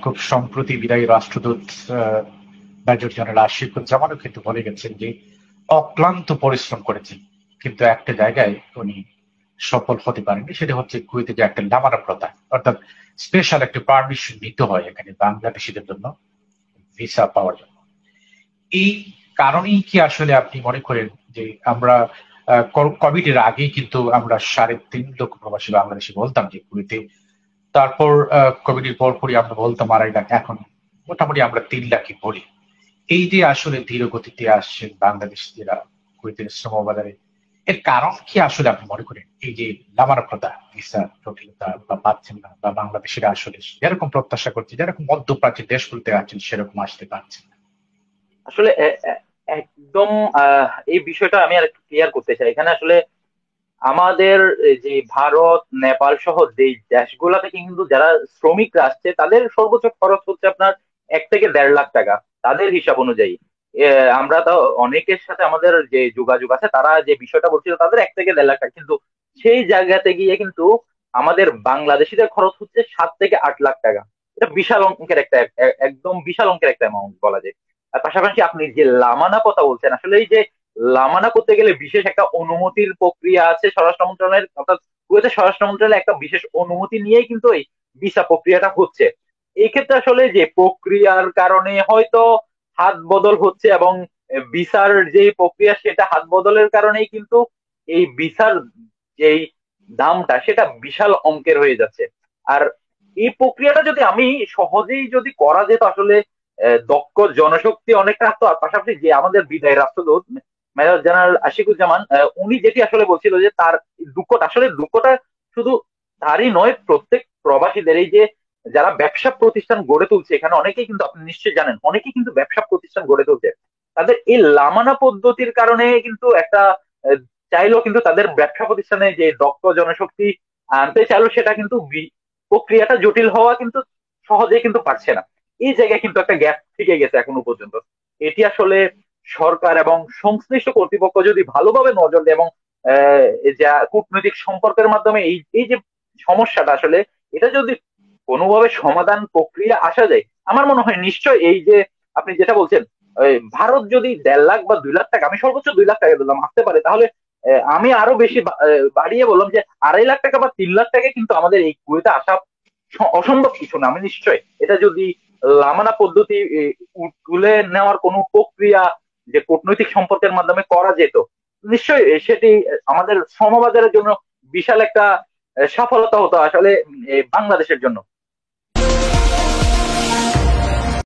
খুব সম্প্রতি বিদায়ী রাষ্ট্রদূত মেজর জেনারেল আশিকুজ্জামানও কিন্তু বলে গেছেন যে অক্লান্ত পরিশ্রম করেছেন, কিন্তু একটা জায়গায় উনি সফল হতে পারেননি। সেটা হচ্ছে কুয়েতে যে একটা লামারা প্রথা, অর্থাৎ স্পেশাল একটা পারমিশন নিতে হয় এখানে বাংলাদেশিদের জন্য ভিসা পাওয়ার জন্য। এই কারণেই কি আসলে আপনি মনে করেন যে আমরা কোভিড এর আগেই কিন্তু আমরা 3.5 লক্ষ প্রবাসী বাংলাদেশি বলতাম যে কুয়েতে, তারপর কোভিড এর পরপরই আমরা বলতাম 2.5 লাখ, এখন মোটামুটি আমরা 3 লাখই বলি। এই যে আসলে ধীর গতিতে আসছেন বাংলাদেশিরা কুয়েতের শ্রমবাজারে, এর কারণ কি আসলে আপনি মনে করেন? এই যে নামার প্রথা, ভিসা জটিলতা বা পাচ্ছেন না, বা বাংলাদেশিরা আসলে যেরকম প্রত্যাশা করছে, যেরকম মধ্যপ্রাচ্যের দেশগুলোতে আছেন সেরকম আসতে পারছেন না? আসলে একদম এই বিষয়টা আমি আর একটু ক্লিয়ার করতে চাই এখানে। আসলে আমাদের এই যে ভারত, নেপাল সহ যে দেশগুলা থেকে কিন্তু যারা শ্রমিকরা আসছে তাদের সর্বোচ্চ খরচ হচ্ছে আপনার 1 থেকে 1.5 লাখ টাকা তাদের হিসাব অনুযায়ী। আমরা তো অনেকের সাথে আমাদের যে যোগাযোগ আছে, তারা যে বিষয়টা বলছিল তাদের 1 থেকে 1.5 লাখ টাকা, কিন্তু সেই জায়গাতে গিয়ে কিন্তু আমাদের বাংলাদেশিদের খরচ হচ্ছে 7 থেকে 8 লাখ টাকা। এটা বিশাল অঙ্কের একটা একদম বিশাল অঙ্কের একটা অ্যামাউন্ট বলা যায়। আর পাশাপাশি আপনি যে লামানা কথা বলছেন, আসলে এই যে লামানা করতে গেলে বিশেষ একটা অনুমতির প্রক্রিয়া আছে স্বরাষ্ট্র মন্ত্রণালয়ের, অর্থাৎ কুয়েতের স্বরাষ্ট্র মন্ত্রণালয় একটা বিশেষ অনুমতি নিয়েই কিন্তু এই ভিসা প্রক্রিয়াটা হচ্ছে। এই ক্ষেত্রে আসলে যে প্রক্রিয়ার কারণে হয়তো হাত বদল হচ্ছে, এবং ভিসার যে প্রক্রিয়া সেটা হাত বদলের কারণেই কিন্তু এই ভিসার যেই দামটা সেটা বিশাল অঙ্কের হয়ে যাচ্ছে। আর এই প্রক্রিয়াটা যদি আমি সহজেই যদি করা যেত, আসলে দক্ষ জনশক্তি অনেক রাখতো। আর পাশাপাশি যে আমাদের বিদায়ী রাষ্ট্রদূত মেজর জেনারেল আশিকুজ্জামান, উনি যেটি আসলে বলছিল যে তার দুঃখটা, আসলে দুঃখটা শুধু তারই নয়, প্রত্যেক প্রবাসীদের। এই যে যারা ব্যবসা প্রতিষ্ঠান গড়ে তুলছে এখানে, অনেকেই কিন্তু, আপনি নিশ্চয়ই জানেন, অনেকেই কিন্তু ব্যবসা প্রতিষ্ঠান গড়ে তুলছে, তাদের এই লামানা পদ্ধতির কারণে কিন্তু একটা আহ, চাইলেও কিন্তু তাদের ব্যবসা প্রতিষ্ঠানে যে দক্ষ জনশক্তি আনতে চাইলেও সেটা কিন্তু প্রক্রিয়াটা জটিল হওয়া কিন্তু সহজে কিন্তু পারছে না। এই জায়গায় কিন্তু একটা গ্যাপ থেকে গেছে এখনো পর্যন্ত। এটি আসলে সরকার এবং সংশ্লিষ্ট কর্তৃপক্ষ যদি ভালোভাবে নজর দেয়, এবং যা কূটনৈতিক সম্পর্কের মাধ্যমে এই এই যে সমস্যাটা, আসলে এটা যদি কোনোভাবে সমাধান প্রক্রিয়া আসা যায়, আমার মনে হয় নিশ্চয় এই যে আপনি যেটা বলছেন, ভারত যদি 1.5 লাখ বা 2 লাখ টাকা, আমি সর্বোচ্চ 2 লাখ টাকা দিলাম আসতে পারে, তাহলে আমি আরো বেশি বাড়িয়ে বললাম যে 2.5 লাখ টাকা বা 3 লাখ টাকা কিন্তু আমাদের এই কুয়েতে আসা অসম্ভব কিছু না। আমি নিশ্চয় এটা যদি লামানা পদ্ধতি তুলে নেওয়ার কোনো প্রক্রিয়া যে কূটনৈতিক সম্পর্কের মাধ্যমে করা যেত, নিশ্চয়ই সেটি আমাদের শ্রমবাজারের জন্য বিশাল একটা সফলতা হতো আসলে বাংলাদেশের জন্য।